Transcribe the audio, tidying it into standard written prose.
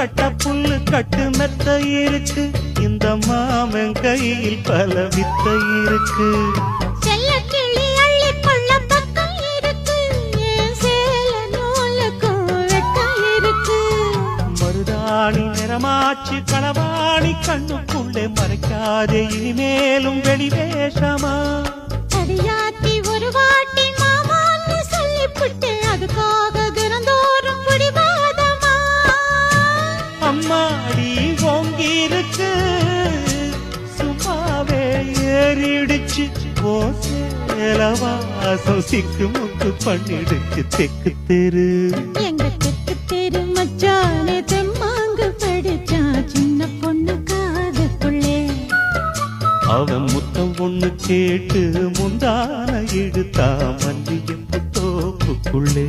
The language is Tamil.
கட்ட புல்லு கட்டு மெத்த இருக்கு, இந்த மாமன் கையில் பல வித்த இருக்கு. மருதாணி நிறமாச்சு களவாணி கண்ணுக்குள்ளே மறைக்காதே இனிமேலும் வெளிவேஷமா. அடியாத்தி ஒரு வாட்டி மாமான்னு சொல்லிவிட்டு அதுக்காக தினந்தோறும் பிடிவாதமா. அம்மாடி ஓங்கி இருக்கு சும்மாவே ஏறிடுச்சு, ஓ சேலவாசம் சிக்கு முக்கு பண்ணிடுச்சு தெக்கு தெரு. எங்க தெக்கு தெரு மச்சானே தெம்மாங்கு படிச்சா சின்ன பொண்ணு காதுக்குள்ளே. அவன் முத்தம் ஒண்ணு கேட்டு முந்தான இழுத்தா மல்லிகை தோப்புக்குள்ளே.